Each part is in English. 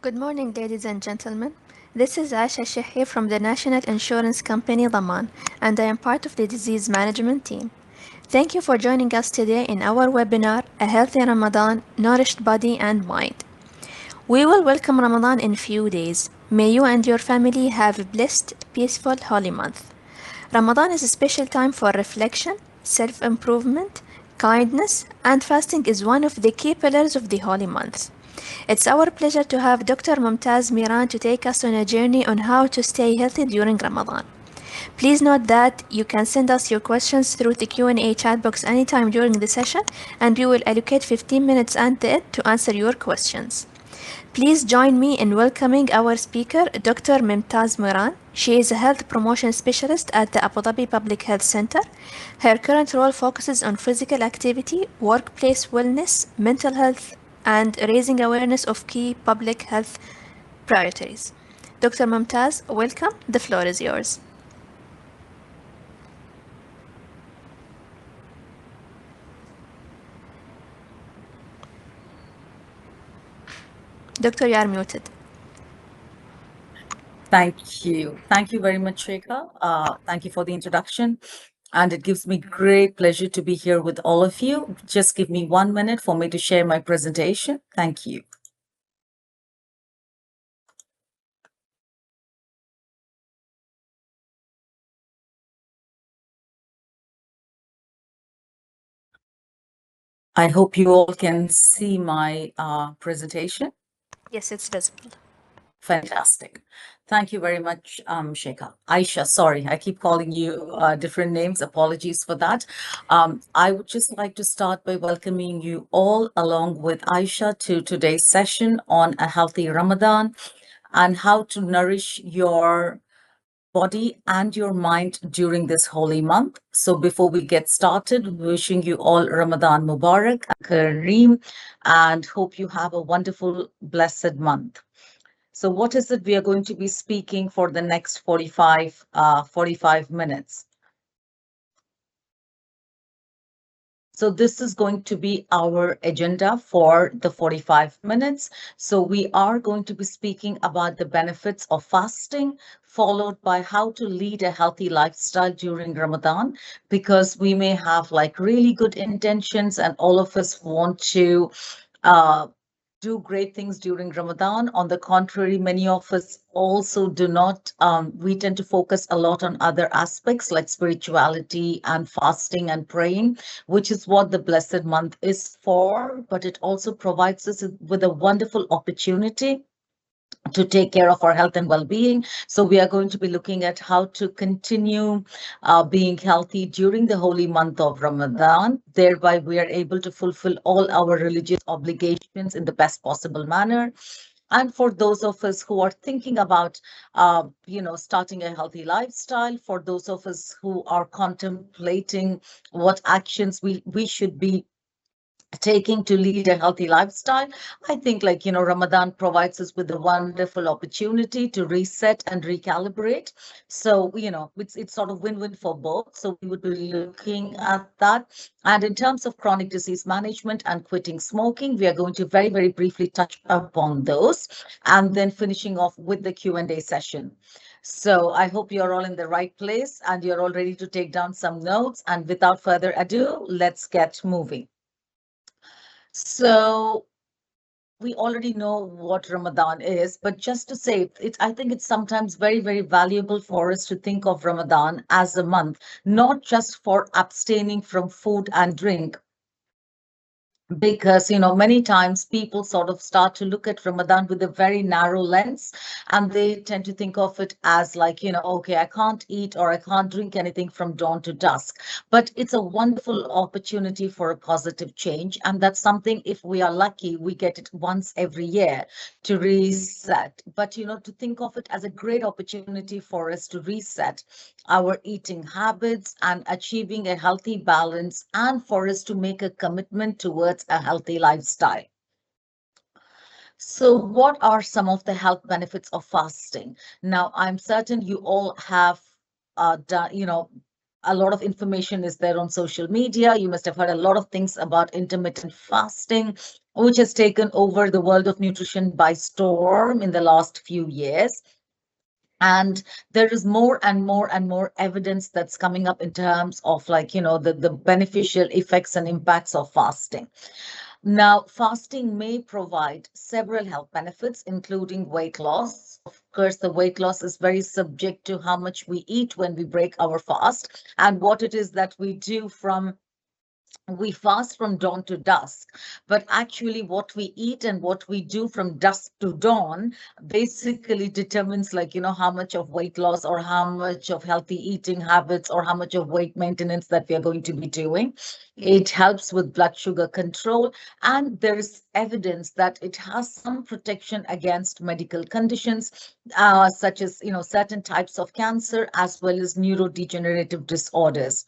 Good morning, ladies and gentlemen. This is Aisha Shehi from the National Insurance Company Daman, and I am part of the disease management team. Thank you for joining us today in our webinar, A Healthy Ramadan, Nourished Body and Mind. We will welcome Ramadan in few days. May you and your family have a blessed, peaceful, holy month. Ramadan is a special time for reflection, self-improvement, kindness, and fasting is one of the key pillars of the holy month. It's our pleasure to have Dr. Mumtaz Miran to take us on a journey on how to stay healthy during Ramadan. Please note that you can send us your questions through the Q&A chat box anytime during the session, and we will allocate 15 minutes at the end to answer your questions. Please join me in welcoming our speaker, Dr. Mumtaz Miran. She is a health promotion specialist at the Abu Dhabi Public Health Center. Her current role focuses on physical activity, workplace wellness, mental health, and raising awareness of key public health priorities. Dr. Mumtaz, welcome. The floor is yours. Doctor, you are muted. Thank you. Thank you very much, Shekha. Thank you for the introduction. And it gives me great pleasure to be here with all of you. Just give me 1 minute for me to share my presentation. Thank you. I hope you all can see my presentation. Yes, it's visible. Fantastic. Thank you very much, Shekha. Aisha, sorry, I keep calling you different names. Apologies for that. I would just like to start by welcoming you all along with Aisha to today's session on a healthy Ramadan and how to nourish your body and your mind during this holy month. So before we get started, wishing you all Ramadan Mubarak, Kareem, and hope you have a wonderful, blessed month. So what is it we are going to be speaking for the next 45 minutes? So this is going to be our agenda for the 45 minutes. So we are going to be speaking about the benefits of fasting, followed by how to lead a healthy lifestyle during Ramadan, because we may have like really good intentions and all of us want to uh, do great things during Ramadan. On the contrary, many of us also do not. We tend to focus a lot on other aspects like spirituality and fasting and praying, which is what the blessed month is for. But it also provides us with a wonderful opportunity to take care of our health and well-being. So we are going to be looking at how to continue being healthy during the holy month of Ramadan. Thereby, we are able to fulfill all our religious obligations in the best possible manner. And for those of us who are thinking about, starting a healthy lifestyle, for those of us who are contemplating what actions we should be taking to lead a healthy lifestyle, I think Ramadan provides us with a wonderful opportunity to reset and recalibrate. So it's sort of win-win for both. So we would be looking at that. And in terms of chronic disease management and quitting smoking, we are going to very, very briefly touch upon those, and then finishing off with the Q&A session. So I hope you're all in the right place and you're all ready to take down some notes. And without further ado, let's get moving. So we already know what Ramadan is, but just to say it, I think it's sometimes very, very valuable for us to think of Ramadan as a month, not just for abstaining from food and drink, because many times people sort of start to look at Ramadan with a very narrow lens, and they tend to think of it as like, okay, I can't eat or I can't drink anything from dawn to dusk. But it's a wonderful opportunity for a positive change, and that's something, if we are lucky, we get it once every year to reset. But to think of it as a great opportunity for us to reset our eating habits and achieving a healthy balance, and for us to make a commitment towards a healthy lifestyle. So what are some of the health benefits of fasting? Now, I'm certain you all have done, a lot of information is there on social media. You must have heard a lot of things about intermittent fasting. which has taken over the world of nutrition by storm in the last few years. And there is more and more and more evidence that's coming up in terms of, like, the beneficial effects and impacts of fasting. Now, fasting may provide several health benefits, including weight loss. Of course, the weight loss is very subject to how much we eat when we break our fast and what it is that we do from we fast from dawn to dusk, but actually what we eat and what we do from dusk to dawn basically determines, like, how much of weight loss or how much of healthy eating habits or how much of weight maintenance that we are going to be doing. It helps with blood sugar control, and there is evidence that it has some protection against medical conditions, such as, certain types of cancer as well as neurodegenerative disorders.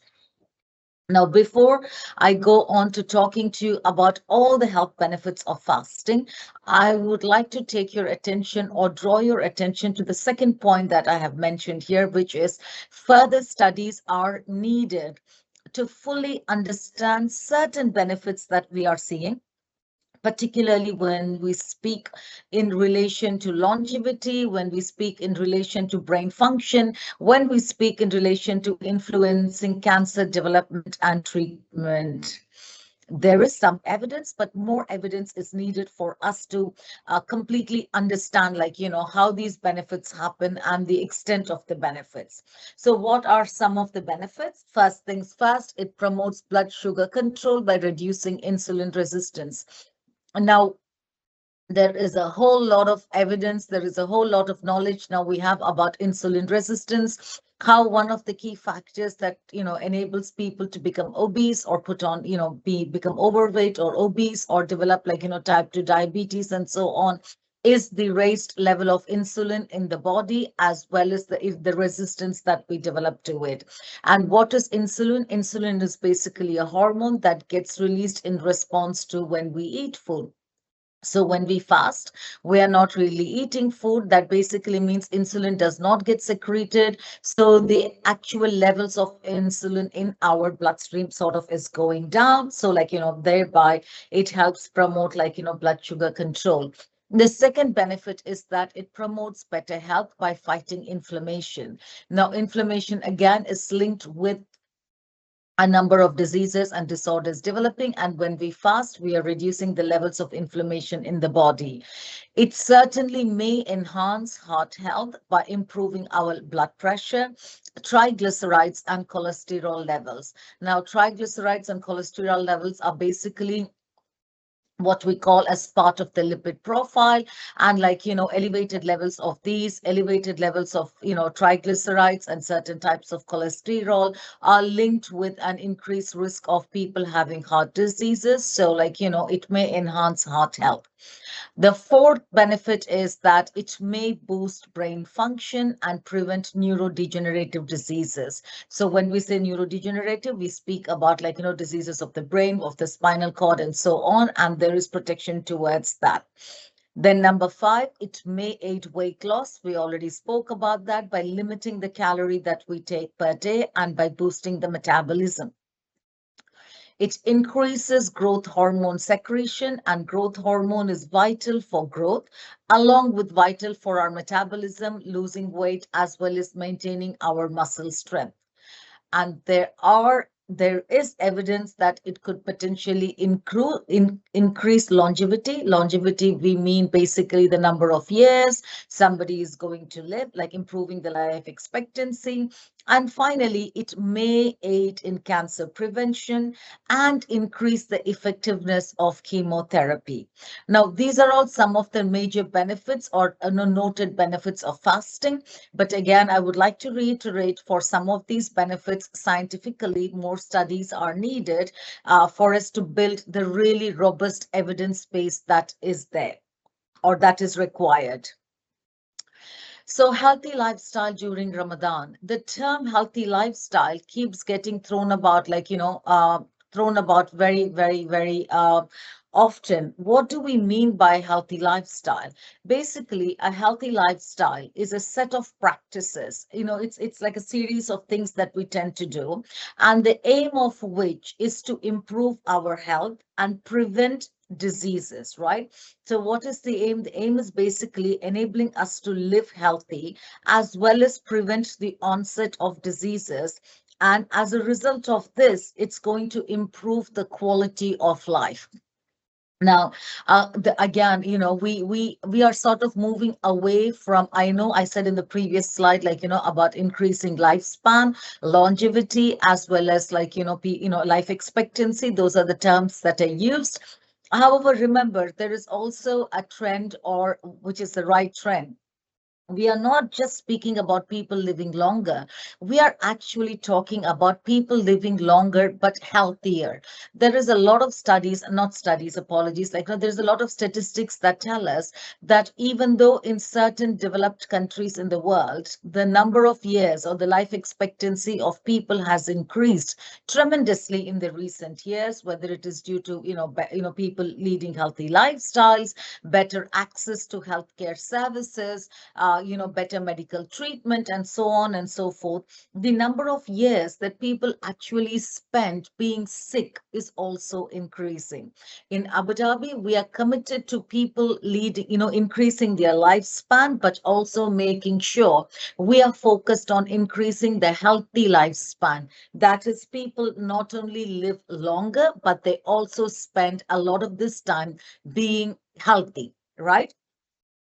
Now, before I go on to talking to you about all the health benefits of fasting, I would like to take your attention or draw your attention to the second point that I have mentioned here, which is further studies are needed to fully understand certain benefits that we are seeing, particularly when we speak in relation to longevity, when we speak in relation to brain function, when we speak in relation to influencing cancer development and treatment. There is some evidence, but more evidence is needed for us to completely understand, like, how these benefits happen and the extent of the benefits. So what are some of the benefits? First things first, it promotes blood sugar control by reducing insulin resistance. Now, there is a whole lot of evidence, there is a whole lot of knowledge now we have about insulin resistance, how one of the key factors that, enables people to become obese or put on, become overweight or obese or develop, like, type 2 diabetes and so on, is the raised level of insulin in the body, as well as the resistance that we develop to it. And what is insulin? Insulin is basically a hormone that gets released in response to when we eat food. So when we fast, we are not really eating food. That basically means insulin does not get secreted. So the actual levels of insulin in our bloodstream sort of is going down. So, like, thereby it helps promote, like, blood sugar control. The second benefit is that it promotes better health by fighting inflammation. Now, inflammation again is linked with a number of diseases and disorders developing. And when we fast, we are reducing the levels of inflammation in the body. It certainly may enhance heart health by improving our blood pressure, triglycerides, and cholesterol levels. Now, triglycerides and cholesterol levels are basically what we call as part of the lipid profile, and, like, elevated levels of triglycerides and certain types of cholesterol are linked with an increased risk of people having heart diseases. So, like, it may enhance heart health. The fourth benefit is that it may boost brain function and prevent neurodegenerative diseases. So when we say neurodegenerative, we speak about, like, diseases of the brain, of the spinal cord, and so on, and there is protection towards that. Then number five, it may aid weight loss. We already spoke about that by limiting the calorie that we take per day and by boosting the metabolism. It increases growth hormone secretion, and growth hormone is vital for growth, along with vital for our metabolism, losing weight, as well as maintaining our muscle strength. And there is evidence that it could potentially increase longevity. Longevity, we mean basically the number of years somebody is going to live, like improving the life expectancy. And finally, it may aid in cancer prevention and increase the effectiveness of chemotherapy. Now, these are all some of the major benefits or noted benefits of fasting. But again, I would like to reiterate, for some of these benefits, scientifically, more studies are needed for us to build the really robust evidence base that is there or that is required. So, healthy lifestyle during Ramadan. The term healthy lifestyle keeps getting thrown about, like, thrown about very, very, very often. What do we mean by healthy lifestyle? Basically, a healthy lifestyle is a set of practices. It's like a series of things that we tend to do, and the aim of which is to improve our health and prevent diseases, right? So what is the aim? The aim is basically enabling us to live healthy as well as prevent the onset of diseases. And as a result of this, it's going to improve the quality of life. Now, again, we are sort of moving away from. I know I said in the previous slide, like about increasing lifespan, longevity, as well as like life expectancy. Those are the terms that are used. However, remember there is also a trend, or which is the right trend. We are not just speaking about people living longer. We are actually talking about people living longer but healthier. There is a lot of studies, not studies, apologies, like no, there's a lot of statistics that tell us that even though in certain developed countries in the world, the number of years or the life expectancy of people has increased tremendously in the recent years, whether it is due to, people leading healthy lifestyles, better access to healthcare services, better medical treatment, and so on and so forth. The number of years that people actually spend being sick is also increasing. In Abu Dhabi, we are committed to people leading, increasing their lifespan, but also making sure we are focused on increasing the healthy lifespan. That is, people not only live longer, but they also spend a lot of this time being healthy, right?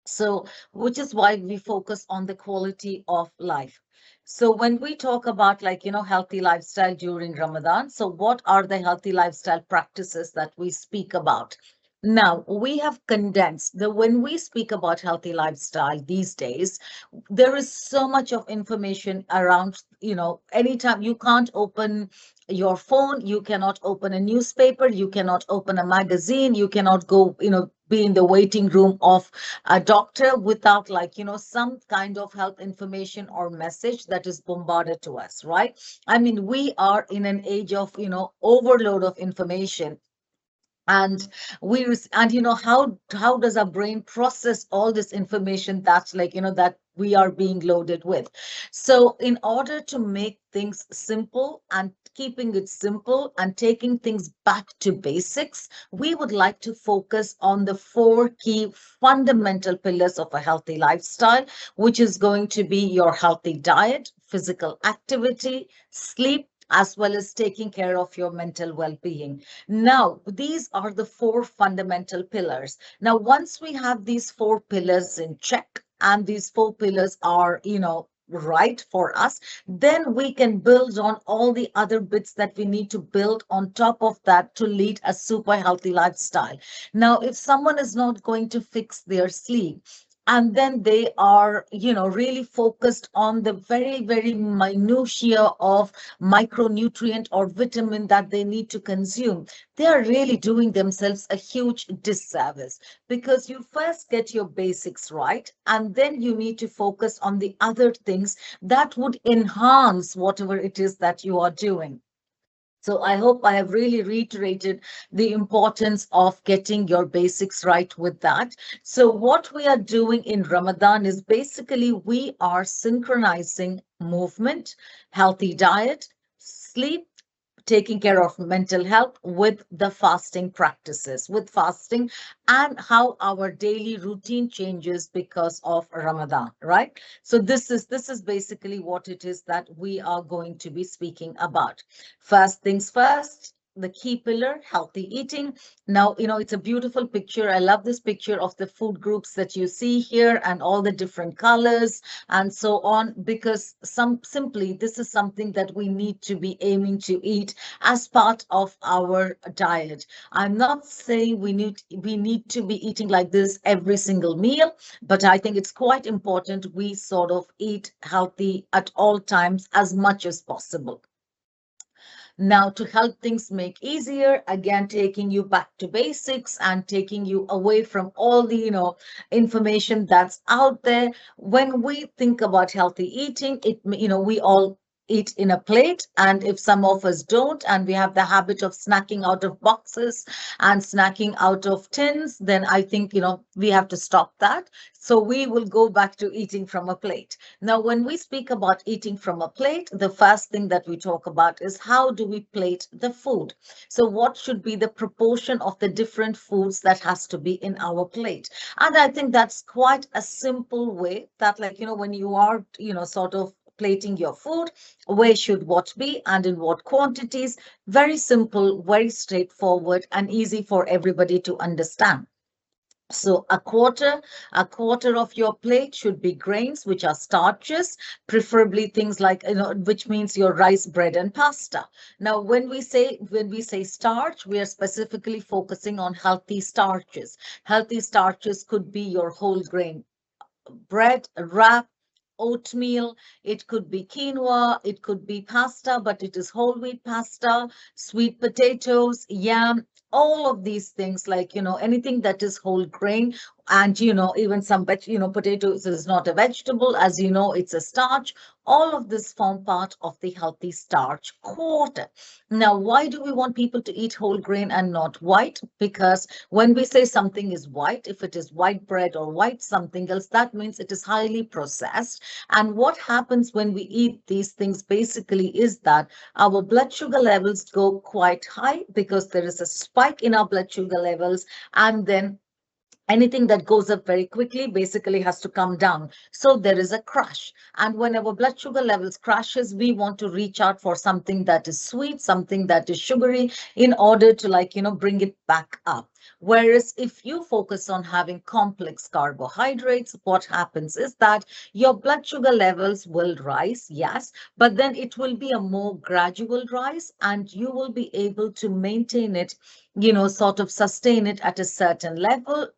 So, which is why we focus on the quality of life. So when we talk about like, healthy lifestyle during Ramadan, so what are the healthy lifestyle practices that we speak about? Now, we have condensed the when we speak about healthy lifestyle these days, there is so much of information around, anytime you can't open your phone, you cannot open a newspaper, you cannot open a magazine, you cannot go, be in the waiting room of a doctor without like some kind of health information or message that is bombarded to us, right? I mean, we are in an age of overload of information, and and how does our brain process all this information that's like that we are being loaded with. So in order to make things simple and keeping it simple and taking things back to basics, we would like to focus on the four key fundamental pillars of a healthy lifestyle, which is going to be your healthy diet, physical activity, sleep, as well as taking care of your mental well-being. Now, these are the four fundamental pillars. Now, once we have these four pillars in check, and these four pillars are, right for us, then we can build on all the other bits that we need to build on top of that to lead a super healthy lifestyle. Now, if someone is not going to fix their sleep, and then they are really focused on the very very minutiae of micronutrient or vitamin that they need to consume, they are really doing themselves a huge disservice, because you first get your basics right, and then you need to focus on the other things that would enhance whatever it is that you are doing. So I hope I have really reiterated the importance of getting your basics right with that. So what we are doing in Ramadan is basically we are synchronizing movement, healthy diet, sleep, taking care of mental health with the fasting practices, with fasting, and how our daily routine changes because of Ramadan, right? So this is basically what it is that we are going to be speaking about. First things first, the key pillar, healthy eating. Now, it's a beautiful picture. I love this picture of the food groups that you see here and all the different colors and so on, because simply this is something that we need to be aiming to eat as part of our diet. I'm not saying we need to be eating like this every single meal, but I think it's quite important we sort of eat healthy at all times as much as possible. Now, to help things make easier, again, taking you back to basics and taking you away from all the, information that's out there. When we think about healthy eating, we all eat in a plate, and if some of us don't, and we have the habit of snacking out of boxes and snacking out of tins, then I think, we have to stop that. So we will go back to eating from a plate. Now, when we speak about eating from a plate, the first thing that we talk about is how do we plate the food. So what should be the proportion of the different foods that has to be in our plate? And I think that's quite a simple way that, like, when you are, sort of plating your food, where should what be and in what quantities. Very simple, very straightforward, and easy for everybody to understand. So a quarter of your plate should be grains, which are starches, preferably things like, which means your rice, bread, and pasta. Now, when we say starch, we are specifically focusing on healthy starches. Healthy starches could be your whole grain bread, wrap, oatmeal, it could be quinoa, it could be pasta, but it is whole wheat pasta, sweet potatoes, yam, all of these things, like, anything that is whole grain. And, even some, potatoes is not a vegetable, as you know, it's a starch. All of this form part of the healthy starch quarter. Now, why do we want people to eat whole grain and not white? Because when we say something is white, if it is white bread or white something else, that means it is highly processed. And what happens when we eat these things basically is that our blood sugar levels go quite high, because there is a spike in our blood sugar levels, and then anything that goes up very quickly basically has to come down. So there is a crash. And when our blood sugar levels crashes, we want to reach out for something that is sweet, something that is sugary, in order to, like, bring it back up. Whereas if you focus on having complex carbohydrates, what happens is that your blood sugar levels will rise, yes, but then it will be a more gradual rise, and you will be able to maintain it, sort of sustain it at a certain level,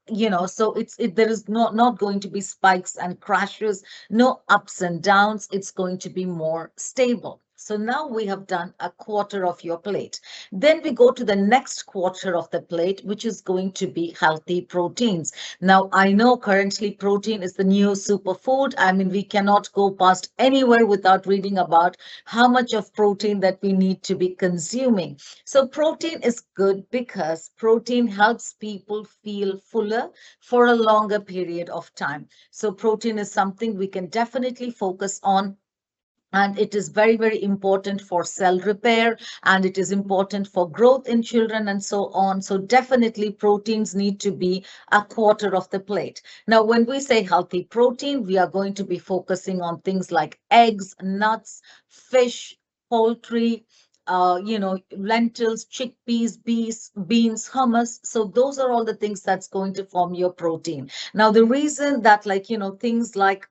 so there is not going to be spikes and crashes, no ups and downs. It's going to be more stable. So now we have done a quarter of your plate. Then we go to the next quarter of the plate, which is going to be healthy proteins. Now, I know currently protein is the new superfood. I mean, we cannot go past anywhere without reading about how much of protein that we need to be consuming. So protein is good because protein helps people feel fuller for a longer period of time. So protein is something we can definitely focus on, and it is very, very important for cell repair, and it is important for growth in children and so on. So definitely proteins need to be a quarter of the plate. Now, when we say healthy protein, we are going to be focusing on things like eggs, nuts, fish, poultry, lentils, chickpeas, beans, hummus. So those are all the things that's going to form your protein. Now, the reason that, like, things like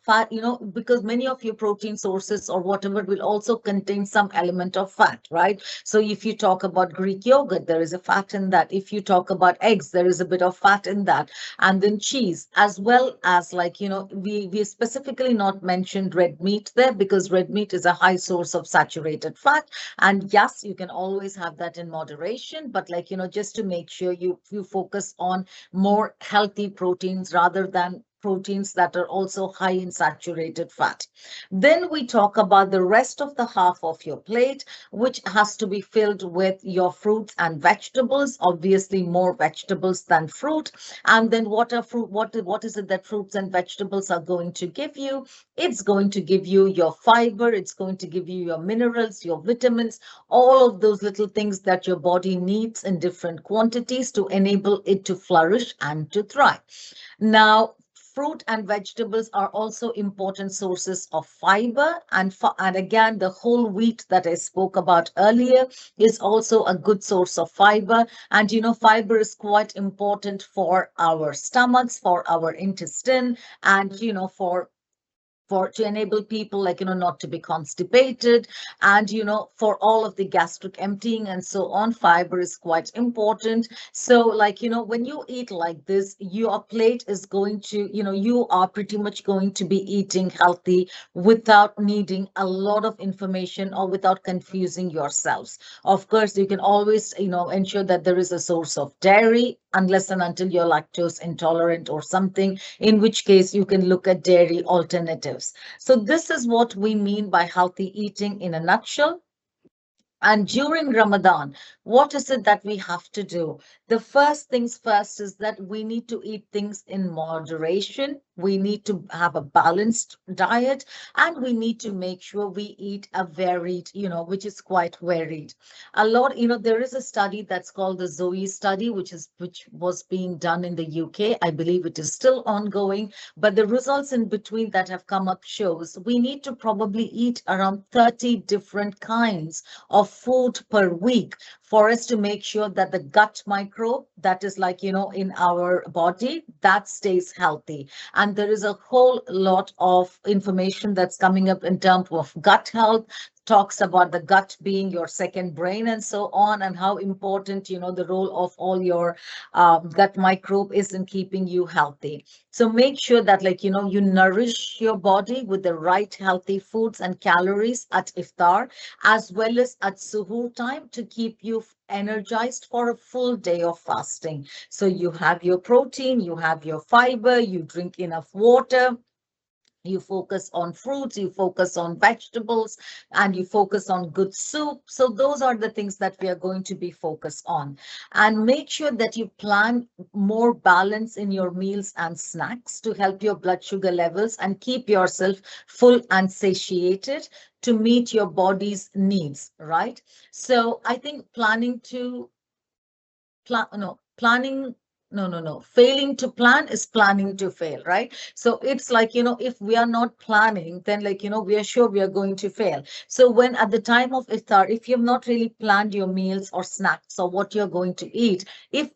fat, because many of your protein sources or whatever will also contain some element of fat, right? So if you talk about Greek yogurt, there is a fat in that. If you talk about eggs, there is a bit of fat in that. And then cheese, as well as, like, we specifically not mentioned red meat there, because red meat is a high source of saturated fat. And yes, you can always have that in moderation, but, like, just to make sure you focus on more healthy proteins rather than proteins that are also high in saturated fat. Then we talk about the rest of the half of your plate, which has to be filled with your fruits and vegetables, obviously more vegetables than fruit. And then what is it that fruits and vegetables are going to give you? It's going to give you your fiber, it's going to give you your minerals, your vitamins, all of those little things that your body needs in different quantities to enable it to flourish and to thrive. Now, fruit and vegetables are also important sources of fiber, and again, the whole wheat that I spoke about earlier is also a good source of fiber. And fiber is quite important for our stomachs, for our intestine, and to enable people, like, not to be constipated, and for all of the gastric emptying and so on. Fiber is quite important. So, like, when you eat like this, your plate is going to, you are pretty much going to be eating healthy without needing a lot of information or without confusing yourselves. Of course, you can always, ensure that there is a source of dairy, unless and until you're lactose intolerant or something, in which case you can look at dairy alternatives. preservatives. So this is what we mean by healthy eating in a nutshell. And during Ramadan, what is it that we have to do? The first things first is that we need to eat things in moderation. We need to have a balanced diet, and we need to make sure we eat a varied, which is quite varied. A lot, there is a study that's called the Zoe study, which was being done in the UK. I believe it is still ongoing, but the results in between that have come up shows we need to probably eat around 30 different kinds of food per week for us to make sure that the gut microbe that is like, in our body, that stays healthy. And there is a whole lot of information that's coming up in terms of gut health, talks about the gut being your second brain and so on, and how important, the role of all your gut microbe is in keeping you healthy. So make sure that, like, you nourish your body with the right healthy foods and calories at iftar as well as at suhoor time to keep you energized for a full day of fasting. So you have your protein, you have your fiber, you drink enough water, you focus on fruits, you focus on vegetables, and you focus on good soup. So those are the things that we are going to be focused on. And make sure that you plan more balance in your meals and snacks to help your blood sugar levels and keep yourself full and satiated to meet your body's needs, right? So I think planning no, failing to plan is planning to fail, right? So it's like, if we are not planning, then, like, we are sure we are going to fail. So when at the time of iftar, if you have not really planned your meals or snacks or what you're going to eat, if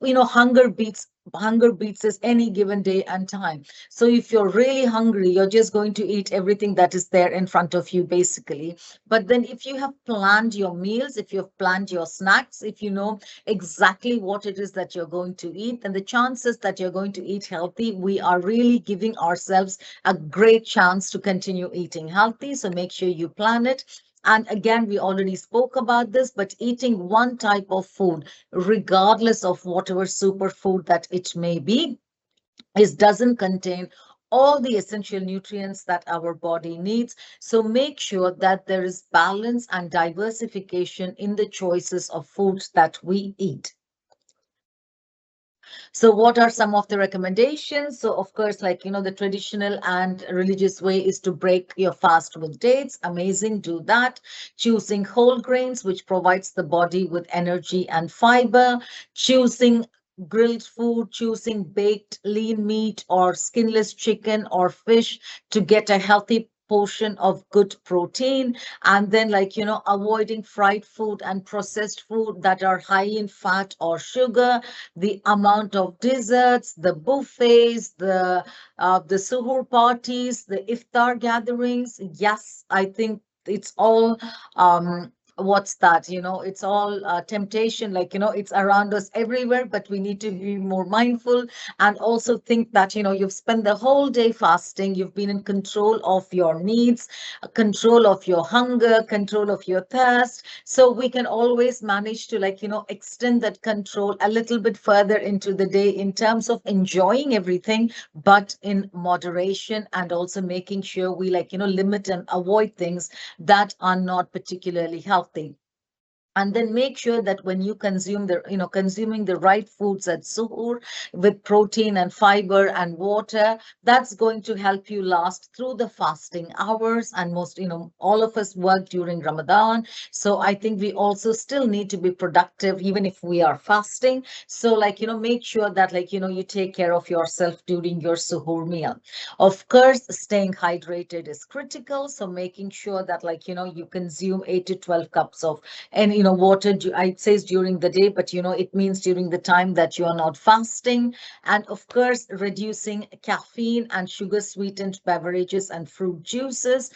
hunger beats us any given day and time. So if you're really hungry, you're just going to eat everything that is there in front of you, basically. But then if you have planned your meals, if you have planned your snacks, if you know exactly what it is that you're going to eat, and the chances that you're going to eat healthy, we are really giving ourselves a great chance to continue eating healthy. So make sure you plan it. And again, we already spoke about this, but eating one type of food, regardless of whatever superfood that it may be, doesn't contain all the essential nutrients that our body needs. So make sure that there is balance and diversification in the choices of foods that we eat. So what are some of the recommendations? So of course, like, the traditional and religious way is to break your fast with dates. Amazing, do that. Choosing whole grains, which provides the body with energy and fiber. Choosing grilled food, choosing baked lean meat or skinless chicken or fish to get a healthy portion of good protein. And then, like, avoiding fried food and processed food that are high in fat or sugar, the amount of desserts, the buffets, the suhoor parties, the iftar gatherings. Yes, I think it's all what's that? It's all temptation. Like, it's around us everywhere, but we need to be more mindful and also think that, you've spent the whole day fasting. You've been in control of your needs, control of your hunger, control of your thirst. So we can always manage to, like, extend that control a little bit further into the day in terms of enjoying everything, but in moderation, and also making sure we, like, limit and avoid things that are not particularly healthy. And then make sure that when you consuming the right foods at suhoor with protein and fiber and water, that's going to help you last through the fasting hours. And most, all of us work during Ramadan, so I think we also still need to be productive even if we are fasting. So, like, make sure that, like, you take care of yourself during your suhoor meal. Of course, staying hydrated is critical, so making sure that, like, you consume 8 to 12 cups of, and water, it says during the day, but it means during the time that you are not fasting. And of course, reducing caffeine and sugar sweetened beverages and fruit juices.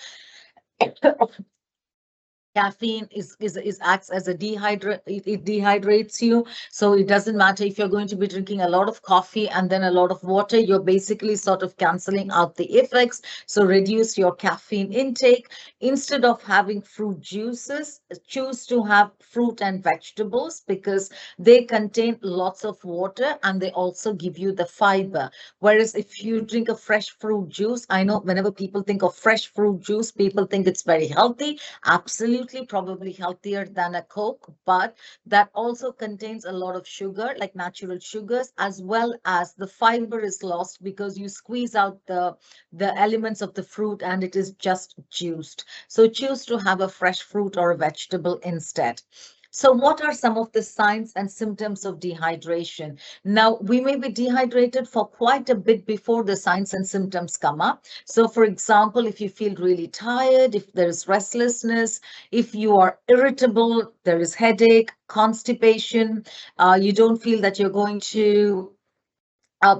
Caffeine is acts as a dehydrate. It dehydrates you, so it doesn't matter if you're going to be drinking a lot of coffee and then a lot of water. You're basically sort of canceling out the effects. So reduce your caffeine intake. Instead of having fruit juices, choose to have fruit and vegetables because they contain lots of water and they also give you the fiber. Whereas if you drink a fresh fruit juice, I know whenever people think of fresh fruit juice, people think it's very healthy. Absolutely, probably healthier than a Coke, but that also contains a lot of sugar, like natural sugars, as well as the fiber is lost because you squeeze out the elements of the fruit and it is just juiced. So choose to have a fresh fruit or a vegetable instead. So what are some of the signs and symptoms of dehydration? Now, we may be dehydrated for quite a bit before the signs and symptoms come up. So, for example, if you feel really tired, if there is restlessness, if you are irritable, there is headache, constipation, you don't feel that you're going to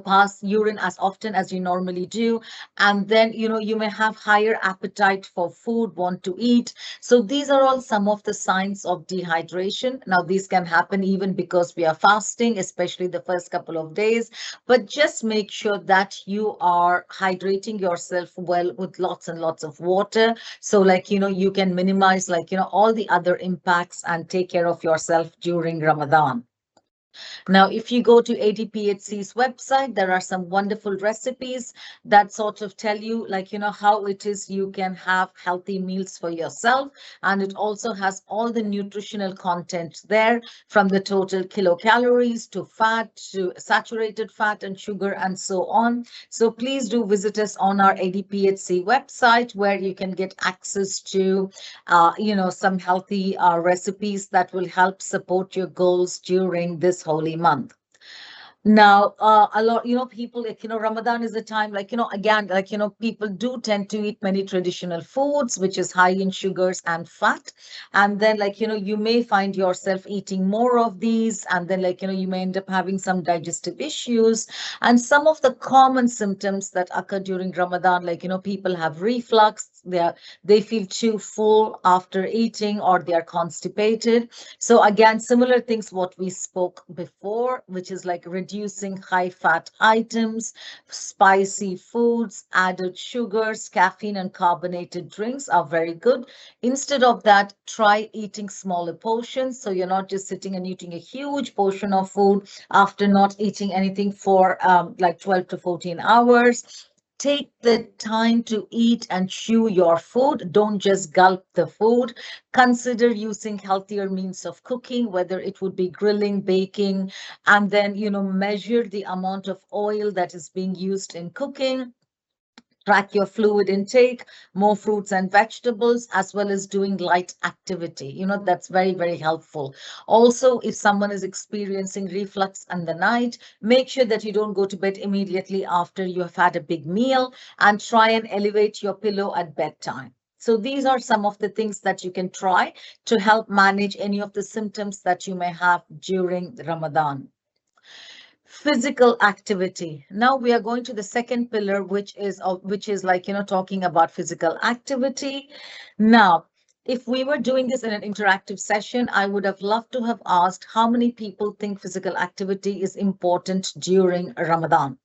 pass urine as often as you normally do, and then you may have higher appetite for food, want to eat. So these are all some of the signs of dehydration. Now these can happen even because we are fasting, especially the first couple of days, but just make sure that you are hydrating yourself well with lots and lots of water, so like you can minimize all the other impacts and take care of yourself during Ramadan. Now, if you go to ADPHC's website, there are some wonderful recipes that sort of tell you, how it is you can have healthy meals for yourself. And it also has all the nutritional content there, from the total kilocalories to fat to saturated fat and sugar and so on. So please do visit us on our ADPHC website where you can get access to some healthy recipes that will help support your goals during this holy month. Now, a lot, people Ramadan is a time again, people do tend to eat many traditional foods, which is high in sugars and fat. And then, you may find yourself eating more of these, and then, you may end up having some digestive issues. And some of the common symptoms that occur during Ramadan, people have reflux, they feel too full after eating, or they are constipated. So again, similar things what we spoke before, which is like reducing high fat items, spicy foods, added sugars, caffeine and carbonated drinks are very good. Instead of that, try eating smaller portions. So you're not just sitting and eating a huge portion of food after not eating anything for like 12 to 14 hours. Take the time to eat and chew your food. Don't just gulp the food. Consider using healthier means of cooking, whether it would be grilling, baking, and then, measure the amount of oil that is being used in cooking. Track your fluid intake, more fruits and vegetables, as well as doing light activity. That's very, very helpful. Also, if someone is experiencing reflux in the night, make sure that you don't go to bed immediately after you have had a big meal, and try and elevate your pillow at bedtime. So these are some of the things that you can try to help manage any of the symptoms that you may have during Ramadan. Physical activity. Now we are going to the second pillar, which is talking about physical activity. Now, if we were doing this in an interactive session, I would have loved to have asked how many people think physical activity is important during Ramadan.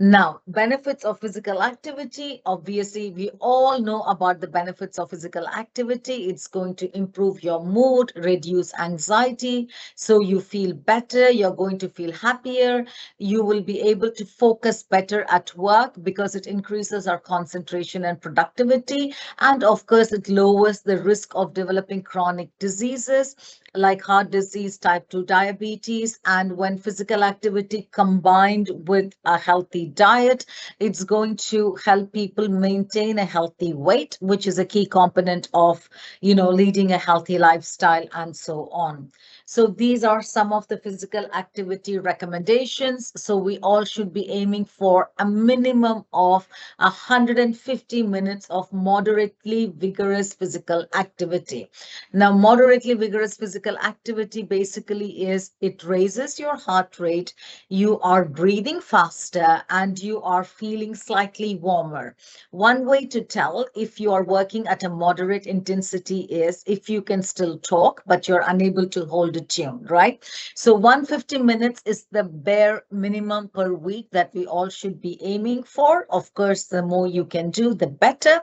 Now, benefits of physical activity. Obviously, we all know about the benefits of physical activity. It's going to improve your mood, reduce anxiety, so you feel better, you're going to feel happier, you will be able to focus better at work because it increases our concentration and productivity. And of course, it lowers the risk of developing chronic diseases like heart disease, type 2 diabetes. And when physical activity combined with a healthy diet, it's going to help people maintain a healthy weight, which is a key component of, leading a healthy lifestyle and so on. So these are some of the physical activity recommendations. So we all should be aiming for a minimum of 150 minutes of moderately vigorous physical activity. Now, moderately vigorous physical activity basically is it raises your heart rate, you are breathing faster, and you are feeling slightly warmer. One way to tell if you are working at a moderate intensity is if you can still talk, but you're unable to hold a tune, right? So 150 minutes is the bare minimum per week that we all should be aiming for. Of course, the more you can do, the better.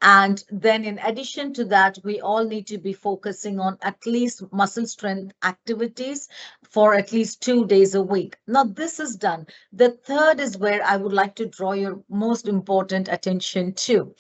And then in addition to that, we all need to be focusing on at least muscle strength activities for at least 2 days a week. Now, this is done. The third is where I would like to draw your most important attention to.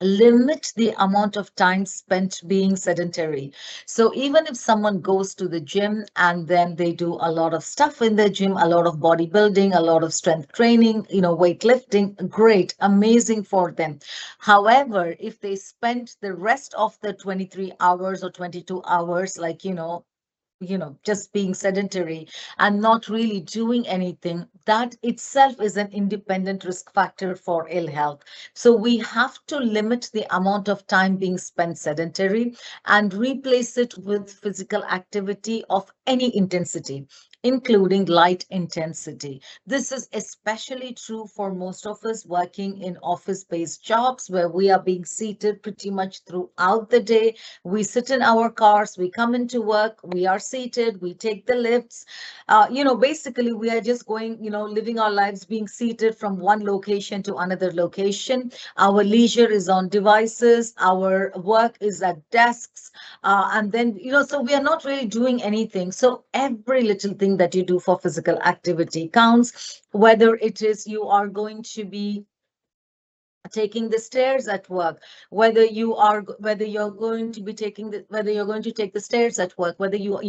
Limit the amount of time spent being sedentary. So even if someone goes to the gym and then they do a lot of stuff in the gym, a lot of bodybuilding, a lot of strength training, weightlifting, great, amazing for them. However, if they spend the rest of the 23 hours or 22 hours, like, just being sedentary and not really doing anything, that itself is an independent risk factor for ill health. So we have to limit the amount of time being spent sedentary and replace it with physical activity of any intensity, including light intensity. This is especially true for most of us working in office-based jobs where we are being seated pretty much throughout the day. We sit in our cars, we come into work, we are seated, we take the lifts. Basically, we are just going, living our lives being seated from one location to another location. Our leisure is on devices, our work is at desks, and then, so we are not really doing anything. So every little thing that you do for physical activity counts, whether it is you are going to be taking the stairs at work, whether you're going to be whether you're going to take the stairs at work, whether you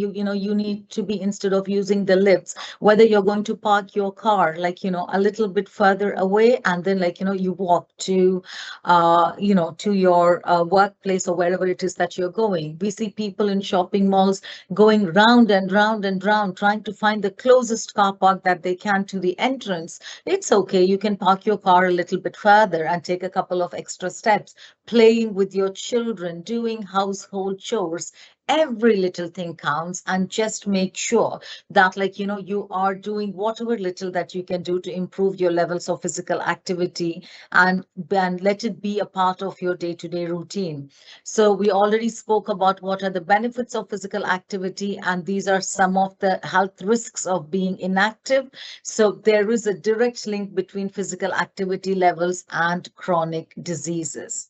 need to be, instead of using the lifts, whether you're going to park your car like a little bit further away, and then you walk to your workplace or wherever it is that you're going. We see people in shopping malls going round and round and round trying to find the closest car park that they can to the entrance. It's okay. You can park your car a little bit further and take a couple of extra steps, playing with your children, doing household chores. Every little thing counts, and just make sure that you are doing whatever little that you can do to improve your levels of physical activity, and let it be a part of your day-to-day routine. So we already spoke about what are the benefits of physical activity, and these are some of the health risks of being inactive. So there is a direct link between physical activity levels and chronic diseases.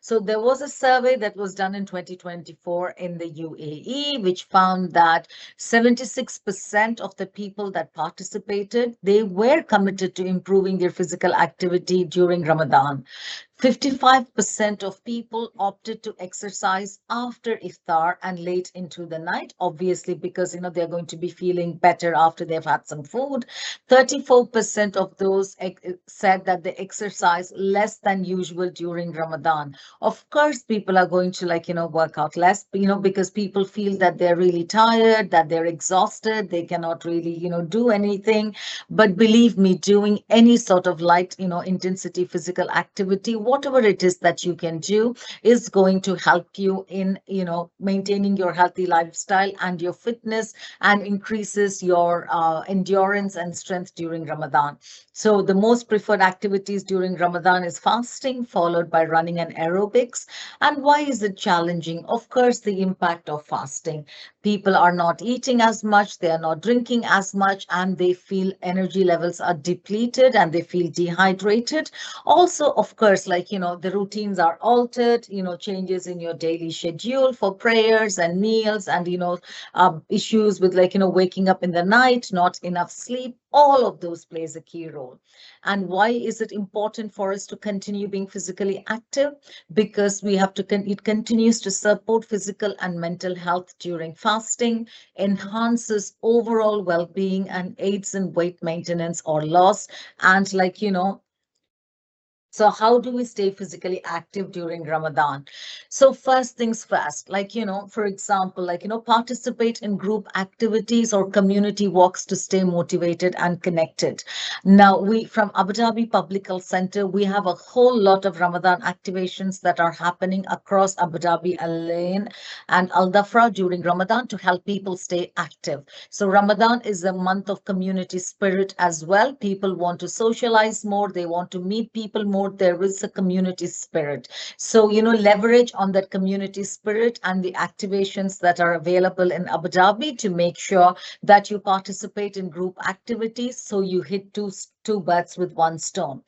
So there was a survey that was done in 2024 in the UAE, which found that 76% of the people that participated, they were committed to improving their physical activity during Ramadan. 55% of people opted to exercise after iftar and late into the night, obviously because they're going to be feeling better after they've had some food. 34% of those said that they exercise less than usual during Ramadan. Of course, people are going to work out less, because people feel that they're really tired, that they're exhausted, they cannot really, do anything. But believe me, doing any sort of light, intensity physical activity, whatever it is that you can do, is going to help you in, maintaining your healthy lifestyle and your fitness, and increases your endurance and strength during Ramadan. So the most preferred activities during Ramadan is fasting, followed by running and aerobics. And why is it challenging? Of course, the impact of fasting. People are not eating as much, they are not drinking as much, and they feel energy levels are depleted and they feel dehydrated. Also, of course, the routines are altered, changes in your daily schedule for prayers and meals, and, issues with waking up in the night, not enough sleep. All of those plays a key role. And why is it important for us to continue being physically active? Because it continues to support physical and mental health during fasting, enhances overall well-being, and aids in weight maintenance or loss. And So how do we stay physically active during Ramadan? So first things first, like, for example, like, participate in group activities or community walks to stay motivated and connected. Now, we from Abu Dhabi Public Health Center, we have a whole lot of Ramadan activations that are happening across Abu Dhabi, Al Ain, and Al Dhafra during Ramadan to help people stay active. So Ramadan is a month of community spirit as well. People want to socialize more, they want to meet people more. There is a community spirit. So, leverage on that community spirit and the activations that are available in Abu Dhabi to make sure that you participate in group activities so you hit two birds with one stone.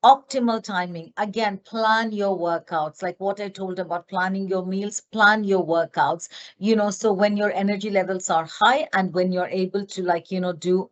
Optimal timing. Again, plan your workouts. Like what I told about planning your meals, plan your workouts, so when your energy levels are high and when you're able to, like, do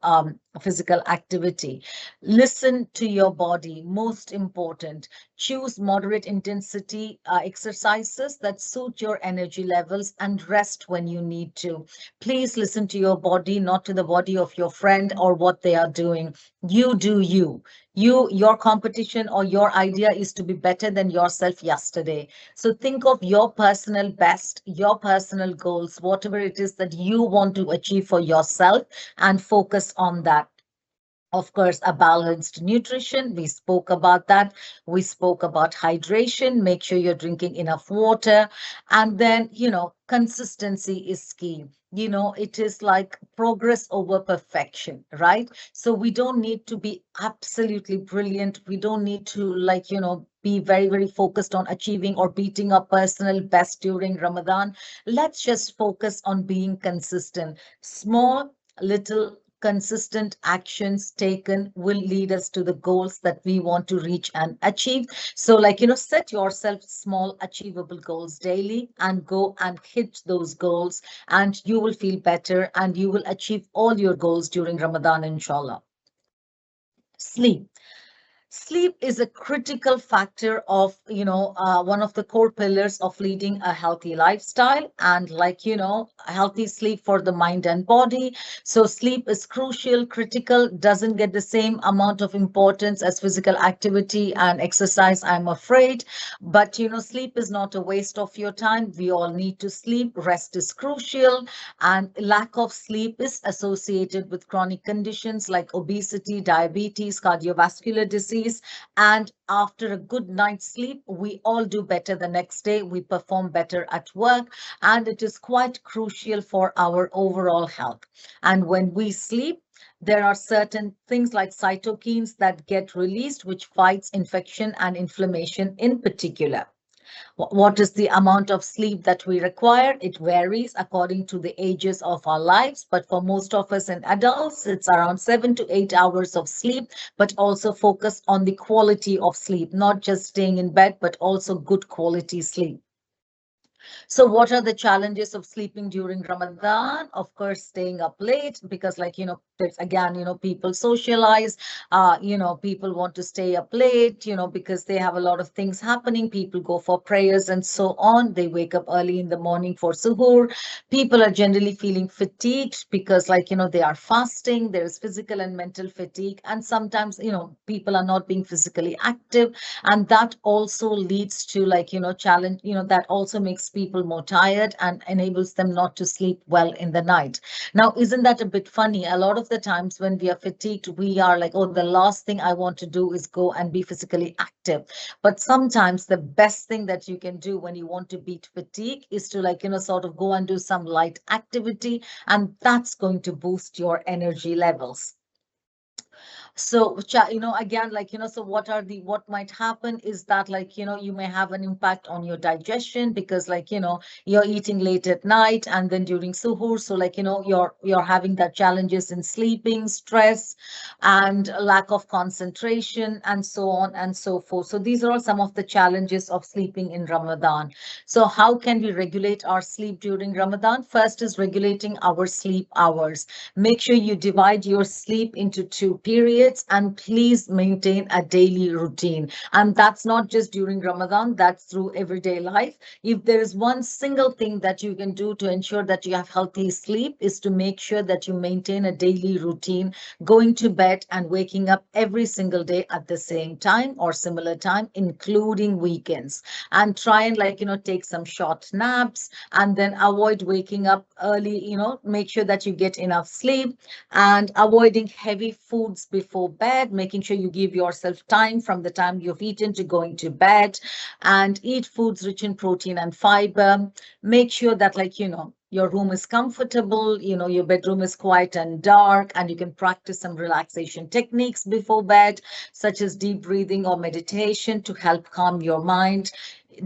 physical activity. Listen to your body. Most important. Choose moderate intensity exercises that suit your energy levels and rest when you need to. Please listen to your body, not to the body of your friend or what they are doing. You do you. Your competition or your idea is to be better than yourself yesterday. So think of your personal best, your personal goals, whatever it is that you want to achieve for yourself, and focus on that. Of course, a balanced nutrition. We spoke about that. We spoke about hydration. Make sure you're drinking enough water. And then, consistency is key. It is like progress over perfection, right? So we don't need to be absolutely brilliant. We don't need to, like, be very, very focused on achieving or beating our personal best during Ramadan. Let's just focus on being consistent. Small, little consistent actions taken will lead us to the goals that we want to reach and achieve. So, like, set yourself small achievable goals daily and go and hit those goals, and you will feel better and you will achieve all your goals during Ramadan, inshallah. Sleep. Sleep is a critical factor of, one of the core pillars of leading a healthy lifestyle, and, like, healthy sleep for the mind and body. So sleep is crucial, critical, doesn't get the same amount of importance as physical activity and exercise, I'm afraid. But, sleep is not a waste of your time. We all need to sleep. Rest is crucial, and lack of sleep is associated with chronic conditions like obesity, diabetes, cardiovascular disease. And after a good night's sleep, we all do better the next day. We perform better at work, and it is quite crucial for our overall health. And when we sleep, there are certain things like cytokines that get released, which fights infection and inflammation in particular. What is the amount of sleep that we require? It varies according to the ages of our lives, but for most of us in adults, it's around 7 to 8 hours of sleep, but also focus on the quality of sleep, not just staying in bed, but also good quality sleep. So what are the challenges of sleeping during Ramadan? Of course, staying up late because, like, there's again, people socialize, people want to stay up late, because they have a lot of things happening. People go for prayers and so on. They wake up early in the morning for suhoor. People are generally feeling fatigued because, like, they are fasting. There's physical and mental fatigue. And sometimes, people are not being physically active. And that also leads to, like, challenge, that also makes people more tired and enables them not to sleep well in the night. Now, isn't that a bit funny? A lot of the times when we are fatigued, we are like, oh, the last thing I want to do is go and be physically active. But sometimes the best thing that you can do when you want to beat fatigue is to, like, sort of go and do some light activity, and that's going to boost your energy levels. So, again, like, so what might happen is that, like, you may have an impact on your digestion because, like, you're eating late at night and then during suhoor. So, like, you're having that challenges in sleeping, stress, and lack of concentration, and so on and so forth. So these are all some of the challenges of sleeping in Ramadan. So how can we regulate our sleep during Ramadan? First is regulating our sleep hours. Make sure you divide your sleep into 2 periods. habits, and please maintain a daily routine. And that's not just during Ramadan, that's through everyday life. If there is one single thing that you can do to ensure that you have healthy sleep, is to make sure that you maintain a daily routine, going to bed and waking up every single day at the same time or similar time, including weekends. And try and, like, take some short naps, and then avoid waking up early, make sure that you get enough sleep, and avoiding heavy foods before bed, making sure you give yourself time from the time you've eaten to going to bed, and eat foods rich in protein and fiber. Make sure that, like, your room is comfortable, your bedroom is quiet and dark, and you can practice some relaxation techniques before bed, such as deep breathing or meditation to help calm your mind.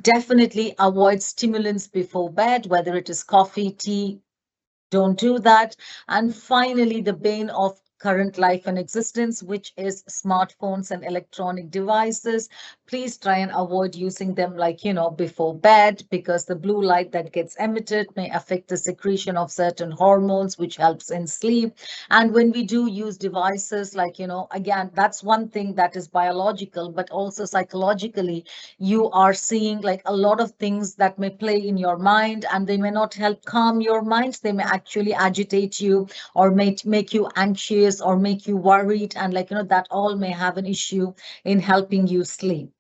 Definitely avoid stimulants before bed, whether it is coffee, tea. Don't do that. And finally, the bane of current life and existence, which is smartphones and electronic devices. Please try and avoid using them, like, before bed, because the blue light that gets emitted may affect the secretion of certain hormones, which helps in sleep. And when we do use devices, like, again, that's one thing that is biological, but also psychologically, you are seeing like a lot of things that may play in your mind, and they may not help calm your mind. They may actually agitate you, or make you anxious, or make you worried, and, like, that all may have an issue in helping you sleep.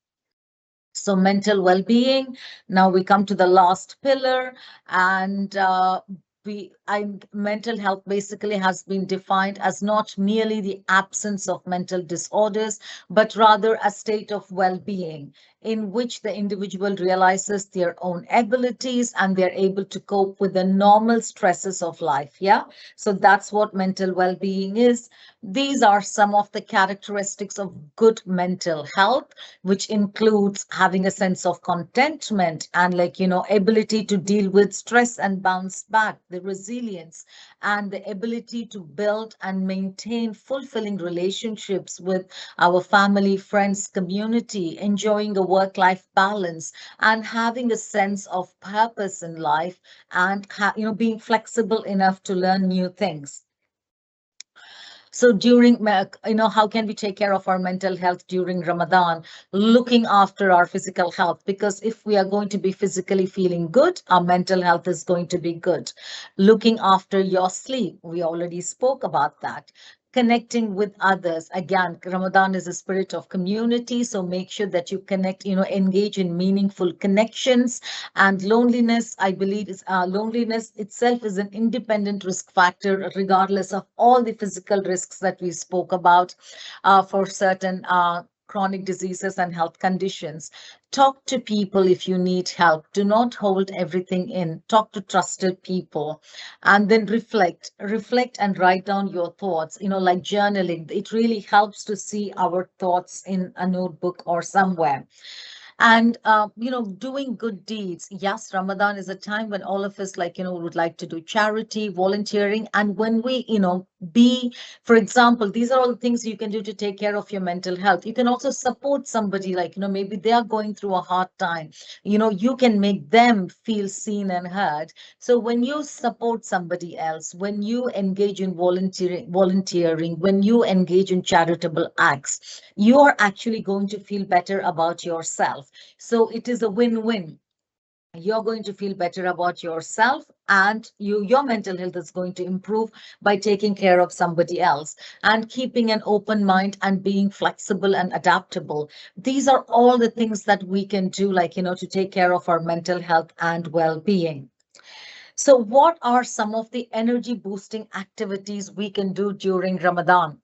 So mental well-being. Now we come to the last pillar, and mental health basically has been defined as not merely the absence of mental disorders, but rather a state of well-being in which the individual realizes their own abilities and they're able to cope with the normal stresses of life. Yeah. So that's what mental well-being is. These are some of the characteristics of good mental health, which includes having a sense of contentment and, like, ability to deal with stress and bounce back, the resilience, and the ability to build and maintain fulfilling relationships with our family, friends, community, enjoying a work-life balance, and having a sense of purpose in life, and being flexible enough to learn new things. So how can we take care of our mental health during Ramadan? Looking after our physical health, because if we are going to be physically feeling good, our mental health is going to be good. Looking after your sleep, we already spoke about that. Connecting with others. Again, Ramadan is a spirit of community, so make sure that you connect, engage in meaningful connections. And loneliness, I believe, is loneliness itself is an independent risk factor, regardless of all the physical risks that we spoke about for certain chronic diseases and health conditions. Talk to people if you need help. Do not hold everything in. Talk to trusted people, and then reflect and write down your thoughts, like journaling. It really helps to see our thoughts in a notebook or somewhere. And doing good deeds. Yes, Ramadan is a time when all of us, like, would like to do charity, volunteering. And when we, be, for example, these are all the things you can do to take care of your mental health. You can also support somebody, like, maybe they are going through a hard time. You can make them feel seen and heard. So when you support somebody else, when you engage in volunteering, when you engage in charitable acts, you are actually going to feel better about yourself. So it is a win-win. You're going to feel better about yourself, and your mental health is going to improve by taking care of somebody else. And keeping an open mind and being flexible and adaptable. These are all the things that we can do, like, to take care of our mental health and well-being. So what are some of the energy boosting activities we can do during Ramadan?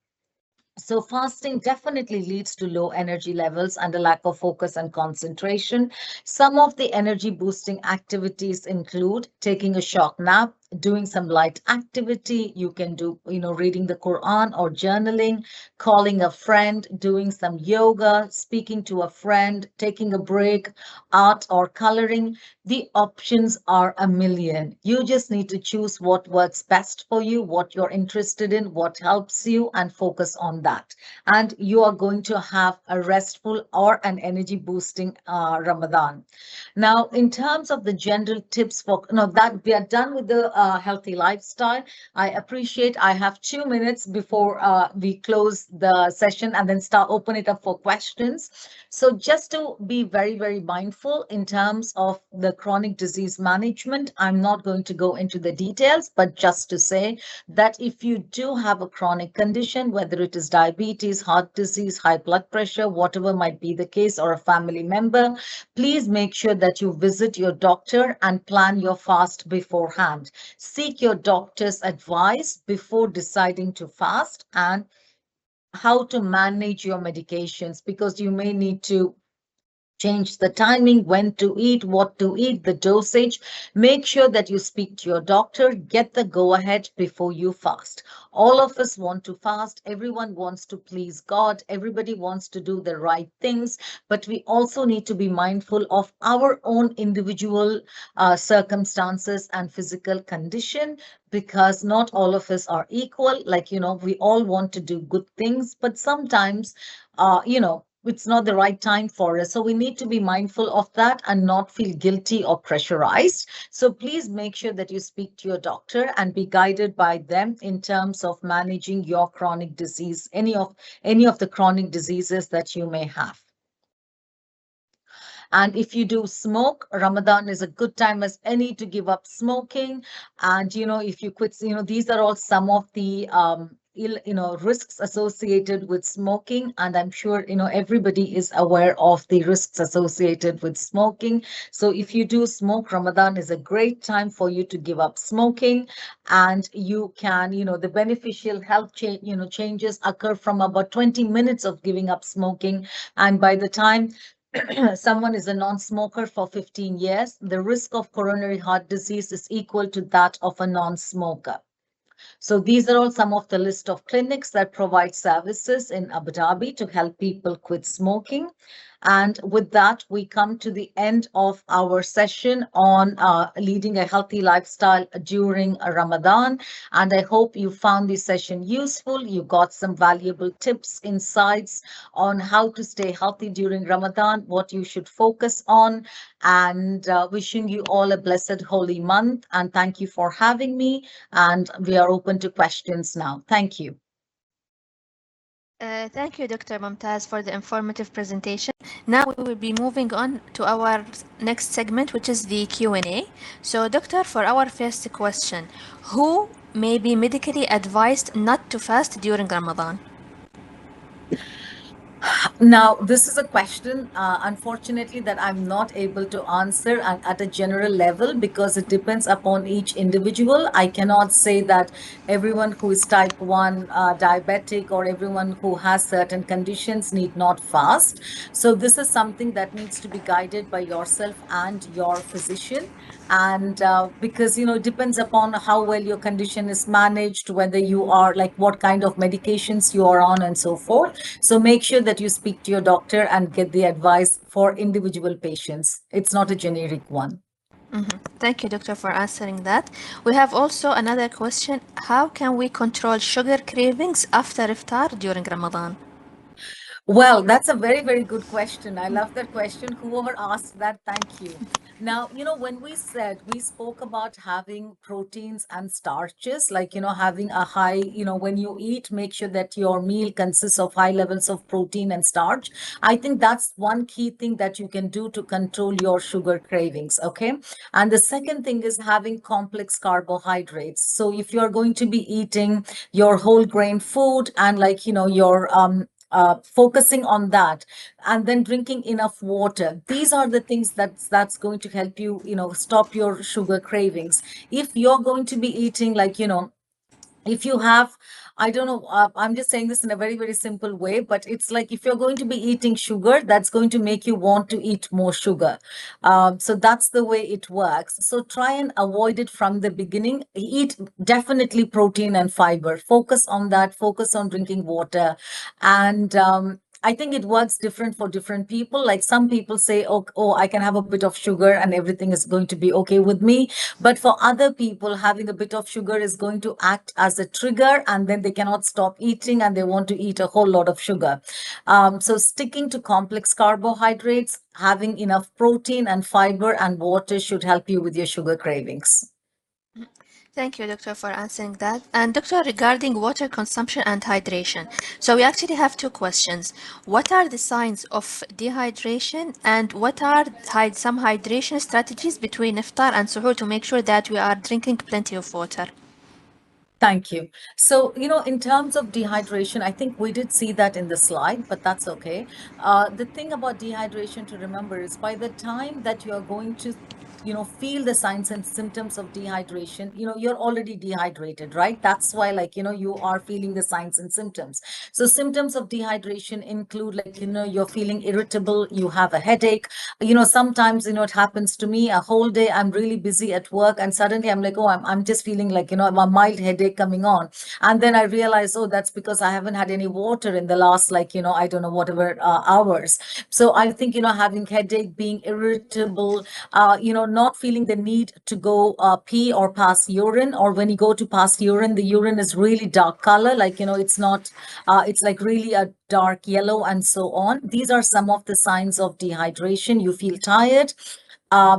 So fasting definitely leads to low energy levels and a lack of focus and concentration. Some of the energy boosting activities include taking a short nap, doing some light activity. You can do, reading the Quran or journaling, calling a friend, doing some yoga, speaking to a friend, taking a break, art or coloring. The options are a million. You just need to choose what works best for you, what you're interested in, what helps you, and focus on that. And you are going to have a restful or an energy boosting Ramadan. Now, in terms of the general tips for, that we are done with the a healthy lifestyle. I appreciate I have 2 minutes before we close the session and then start open it up for questions. So just to be very, very mindful in terms of the chronic disease management, I'm not going to go into the details, but just to say that if you do have a chronic condition, whether it is diabetes, heart disease, high blood pressure, whatever might be the case, or a family member, please make sure that you visit your doctor and plan your fast beforehand. Seek your doctor's advice before deciding to fast and how to manage your medications, because you may need to change the timing, when to eat, what to eat, the dosage. Make sure that you speak to your doctor, get the go ahead before you fast. All of us want to fast. Everyone wants to please God. Everybody wants to do the right things. But we also need to be mindful of our own individual circumstances and physical condition, because not all of us are equal. Like, we all want to do good things, but sometimes, it's not the right time for us. So we need to be mindful of that and not feel guilty or pressurized. So please make sure that you speak to your doctor and be guided by them in terms of managing your chronic disease, any of the chronic diseases that you may have. And if you do smoke, Ramadan is a good time as any to give up smoking. And, if you quit, these are all some of the risks associated with smoking. And I'm sure, everybody is aware of the risks associated with smoking. So if you do smoke, Ramadan is a great time for you to give up smoking. And you can, the beneficial health changes occur from about 20 minutes of giving up smoking. And by the time someone is a non-smoker for 15 years, the risk of coronary heart disease is equal to that of a non-smoker. So these are all some of the list of clinics that provide services in Abu Dhabi to help people quit smoking. And with that, we come to the end of our session on leading a healthy lifestyle during Ramadan. And I hope you found this session useful. You got some valuable tips, insights on how to stay healthy during Ramadan, what you should focus on, and wishing you all a blessed holy month. And thank you for having me. And we are open to questions now. Thank you. Thank you, Dr. Mumtaz, for the informative presentation. Now we will be moving on to our next segment, which is the Q&A. So, Doctor, for our first question, who may be medically advised not to fast during Ramadan? Now, this is a question, unfortunately, that I'm not able to answer at a general level because it depends upon each individual. I cannot say that everyone who is type 1 diabetic or everyone who has certain conditions need not fast. So this is something that needs to be guided by yourself and your physician. And because, it depends upon how well your condition is managed, whether you are like what kind of medications you are on and so forth. So make sure that you speak to your doctor and get the advice for individual patients. It's not a generic one. Thank you, Doctor, for answering that. We have also another question. How can we control sugar cravings after iftar during Ramadan? Well, that's a very, very good question. I love that question. Whoever asked that, thank you. Now, when we spoke about having proteins and starches, like, having a high, when you eat, make sure that your meal consists of high levels of protein and starch. I think that's one key thing that you can do to control your sugar cravings. Okay. And the second thing is having complex carbohydrates. So if you're going to be eating your whole grain food and like, your focusing on that and then drinking enough water, these are the things that's going to help you stop your sugar cravings. If you're going to be eating like if you have, I don't know, I'm just saying this in a very, very simple way, but it's like if you're going to be eating sugar, that's going to make you want to eat more sugar. So that's the way it works. So try and avoid it from the beginning. Eat definitely protein and fiber. Focus on that. Focus on drinking water. And I think it works different for different people. Like some people say, oh, I can have a bit of sugar and everything is going to be okay with me. But for other people, having a bit of sugar is going to act as a trigger and then they cannot stop eating and they want to eat a whole lot of sugar. So sticking to complex carbohydrates, having enough protein and fiber and water should help you with your sugar cravings. Thank you, Doctor, for answering that. And Doctor, regarding water consumption and hydration. So we actually have two questions. What are the signs of dehydration and what are some hydration strategies between iftar and suhoor to make sure that we are drinking plenty of water? Thank you. So, in terms of dehydration, I think we did see that in the slide, but that's okay. The thing about dehydration to remember is by the time that you are going to, feel the signs and symptoms of dehydration, you're already dehydrated, right? That's why, like, you are feeling the signs and symptoms. So, symptoms of dehydration include, like, you're feeling irritable, you have a headache. Sometimes, it happens to me a whole day, I'm really busy at work, and suddenly I'm like, oh, I'm just feeling like, a mild headache coming on. And then I realize, oh, that's because I haven't had any water in the last, like, I don't know, whatever hours. So I think, having headache, being irritable, not feeling the need to go pee or pass urine, or when you go to pass urine, the urine is really dark color, like, it's not, it's like really a dark yellow and so on. These are some of the signs of dehydration. You feel tired.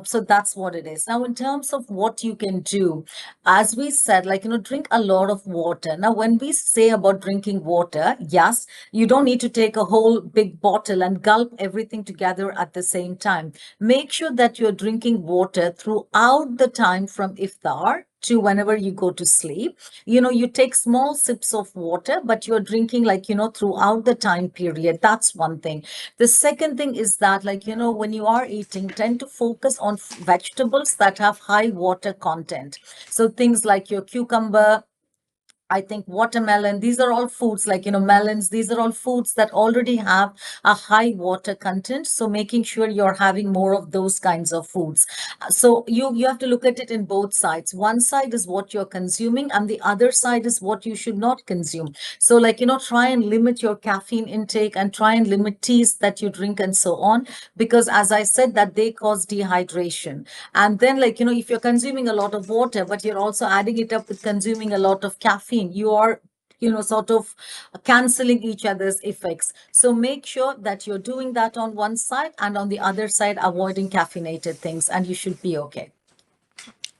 So that's what it is. Now, in terms of what you can do, as we said, like, drink a lot of water. Now, when we say about drinking water, yes, you don't need to take a whole big bottle and gulp everything together at the same time. Make sure that you're drinking water throughout the time from iftar to whenever you go to sleep. You take small sips of water, but you're drinking, like, throughout the time period. That's one thing. The second thing is that, like, when you are eating, tend to focus on vegetables that have high water content. So things like your cucumber, I think watermelon, these are all foods, like, melons, these are all foods that already have a high water content. So making sure you're having more of those kinds of foods. So you have to look at it in both sides. One side is what you're consuming, and the other side is what you should not consume. So, like, try and limit your caffeine intake and try and limit teas that you drink and so on, because as I said, that they cause dehydration. And then, like, if you're consuming a lot of water, but you're also adding it up with consuming a lot of caffeine, you are sort of canceling each other's effects. So make sure that you're doing that on one side, and on the other side, avoiding caffeinated things, and you should be okay.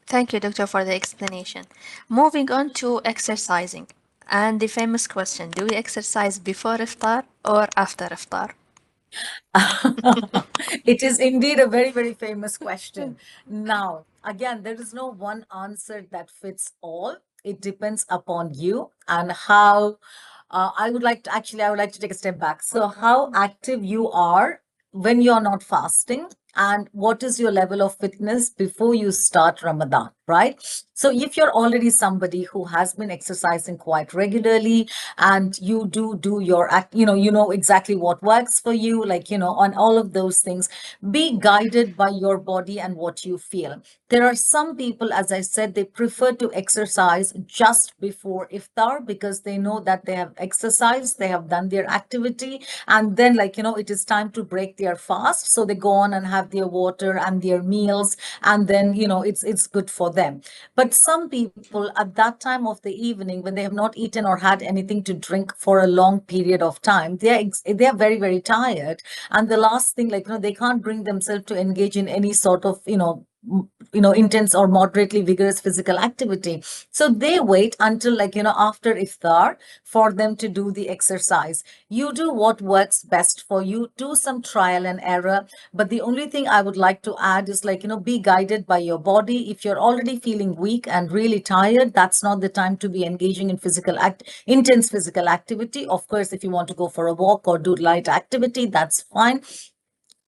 Thank you, Doctor, for the explanation. Moving on to exercising. And the famous question, do we exercise before iftar or after iftar? It is indeed a very, very famous question. Now, again, there is no one answer that fits all. It depends upon you and how. I would like to take a step back. So, how active you are when you're not fasting, and what is your level of fitness before you start Ramadan, right? So, if you're already somebody who has been exercising quite regularly, and you do your act, you know exactly what works for you, like, on all of those things, be guided by your body and what you feel. There are some people, as I said, they prefer to exercise just before iftar because they know that they have exercised, they have done their activity, and then, like, it is time to break their fast, so they go on and have their water and their meals, and then, it's good for them. But some people at that time of the evening, when they have not eaten or had anything to drink for a long period of time, they are very, very tired. And the last thing, like, they can't bring themselves to engage in any sort of, intense or moderately vigorous physical activity. So they wait until, like, after iftar for them to do the exercise. You do what works best for you, do some trial and error. But the only thing I would like to add is, like, be guided by your body. If you're already feeling weak and really tired, that's not the time to be engaging in intense physical activity. Of course, if you want to go for a walk or do light activity, that's fine.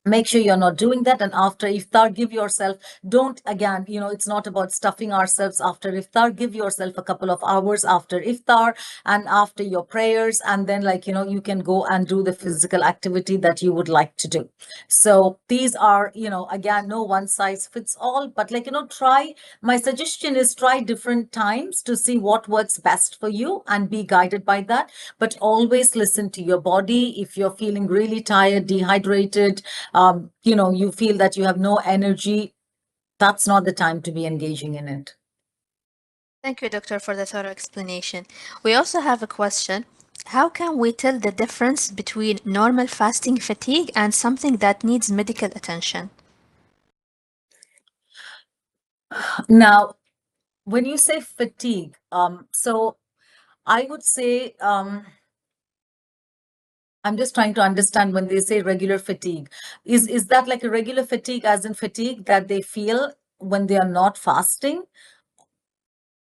Make sure you're not doing that. And after iftar, give yourself, don't, again, it's not about stuffing ourselves after iftar. Give yourself a couple of hours after iftar and after your prayers, and then, like, you can go and do the physical activity that you would like to do. So these are, again, no one size fits all, but, like, try, my suggestion is try different times to see what works best for you and be guided by that. But always listen to your body. If you're feeling really tired, dehydrated, you feel that you have no energy, that's not the time to be engaging in it. Thank you, Doctor, for the thorough explanation. We also have a question. How can we tell the difference between normal fasting fatigue and something that needs medical attention? Now, when you say fatigue, so I would say, I'm just trying to understand when they say regular fatigue. Is that like a regular fatigue, as in fatigue that they feel when they are not fasting?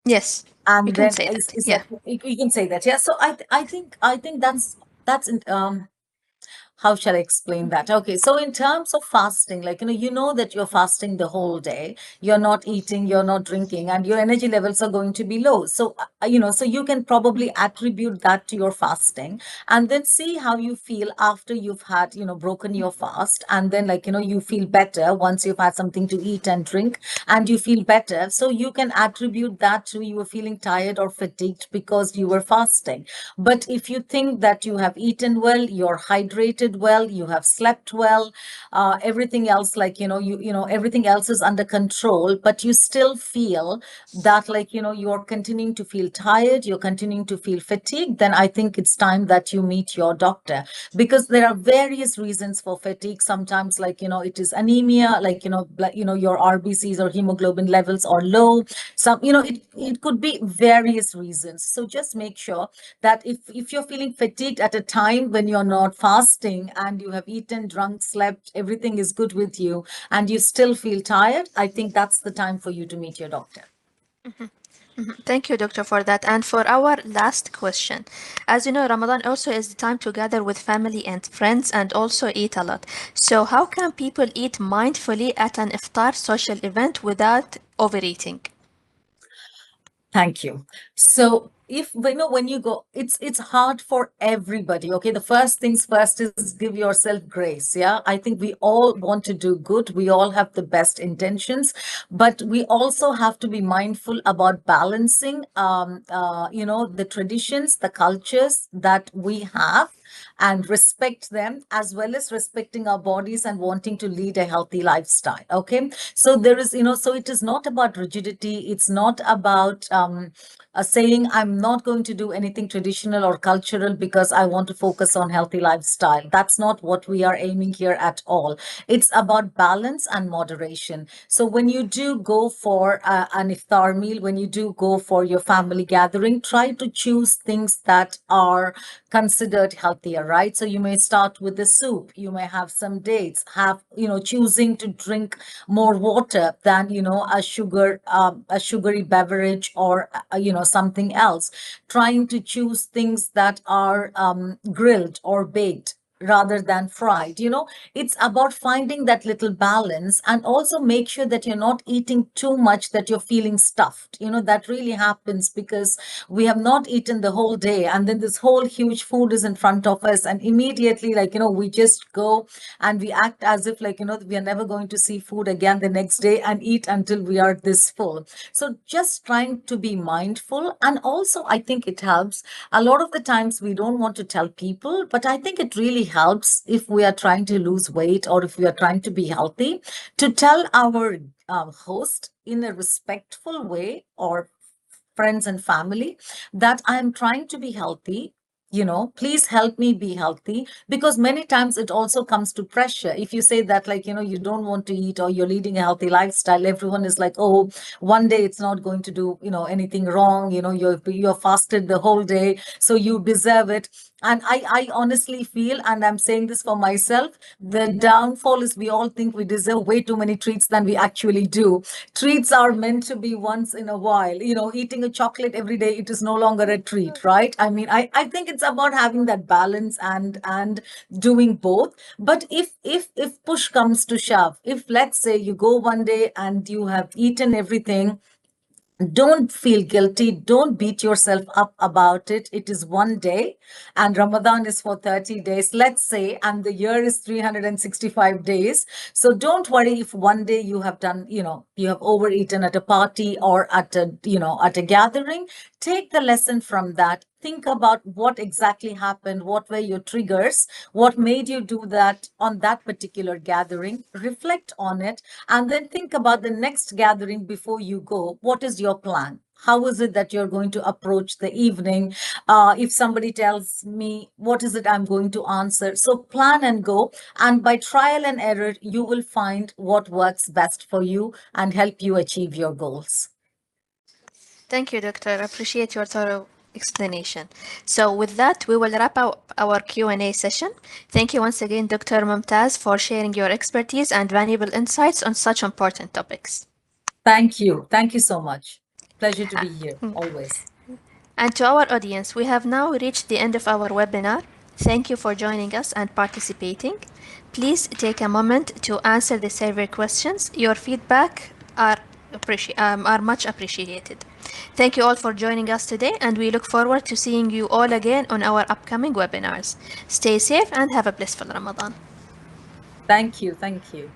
Yes, you And can then say that. is Yeah. that you can say that, yeah. So I think that's how shall I explain that? Okay, so in terms of fasting, like, you know that you're fasting the whole day, you're not eating, you're not drinking, and your energy levels are going to be low. So, so you can probably attribute that to your fasting, and then see how you feel after you've had, broken your fast, and then, like, you feel better once you've had something to eat and drink, and you feel better. So you can attribute that to you were feeling tired or fatigued because you were fasting. But if you think that you have eaten well, you're hydrated well, you have slept well, everything else, like, everything else is under control, but you still feel that, like, you're continuing to feel tired, you're continuing to feel fatigued, then I think it's time that you meet your doctor, because there are various reasons for fatigue. Sometimes, like, it is anemia, like, your RBCs or hemoglobin levels are low. Some, it could be various reasons. So just make sure that if you're feeling fatigued at a time when you're not fasting and you have eaten, drunk, slept, everything is good with you, and you still feel tired, I think that's the time for you to meet your doctor. Thank you, doctor, for that. And for our last question, as you know, Ramadan also is the time to gather with family and friends and also eat a lot. So, how can people eat mindfully at an iftar social event without overeating? Thank you. So if when you go, it's hard for everybody. Okay, the first things first is give yourself grace. Yeah, I think we all want to do good. We all have the best intentions, but we also have to be mindful about balancing, the traditions, the cultures that we have, and respect them, as well as respecting our bodies and wanting to lead a healthy lifestyle. Okay, so there is, so it is not about rigidity, it's not about saying I'm not going to do anything traditional or cultural because I want to focus on healthy lifestyle. That's not what we are aiming here at all. It's about balance and moderation. So when you do go for an iftar meal, when you do go for your family gathering, try to choose things that are considered healthier, right? So you may start with the soup, you may have some dates, have, choosing to drink more water than, a sugary beverage, or, something else, trying to choose things that are grilled or baked rather than fried. It's about finding that little balance, and also make sure that you're not eating too much that you're feeling stuffed. That really happens because we have not eaten the whole day, and then this whole huge food is in front of us, and immediately, like, we just go and we act as if, like, we are never going to see food again the next day, and eat until we are this full. So just trying to be mindful. And also, I think it helps. A lot of the times we don't want to tell people, but I think it really helps if we are trying to lose weight or if we are trying to be healthy, to tell our host in a respectful way, or friends and family, that I'm trying to be healthy. Please help me be healthy, because many times it also comes to pressure. If you say that, like, you don't want to eat, or you're leading a healthy lifestyle, everyone is like, oh, one day it's not going to do, anything wrong. You're fasted the whole day, so you deserve it. And I honestly feel, and I'm saying this for myself, the downfall is we all think we deserve way too many treats than we actually do. Treats are meant to be once in a while. Eating a chocolate every day, it is no longer a treat, right? I mean, I think it's about having that balance, and doing both. But if push comes to shove, if, let's say, you go one day and you have eaten everything, don't feel guilty. Don't beat yourself up about it. It is one day, and Ramadan is for 30 days, let's say, and the year is 365 days. So don't worry if one day you have done, you have overeaten at a party, or at a gathering. Take the lesson from that. Think about what exactly happened, what were your triggers, what made you do that on that particular gathering. Reflect on it, and then think about the next gathering before you go. What is your plan? How is it that you're going to approach the evening? If somebody tells me, what is it I'm going to answer? So plan and go. And by trial and error, you will find what works best for you and help you achieve your goals. Thank you, Doctor. Appreciate your thorough explanation. So with that, we will wrap up our Q&A session. Thank you once again, Dr. Mumtaz, for sharing your expertise and valuable insights on such important topics. Thank you. Thank you so much. Pleasure to be here always. And to our audience, we have now reached the end of our webinar. Thank you for joining us and participating. Please take a moment to answer the survey questions. Your feedback are much appreciated. Thank you all for joining us today, and we look forward to seeing you all again on our upcoming webinars. Stay safe and have a blissful Ramadan. Thank you. Thank you.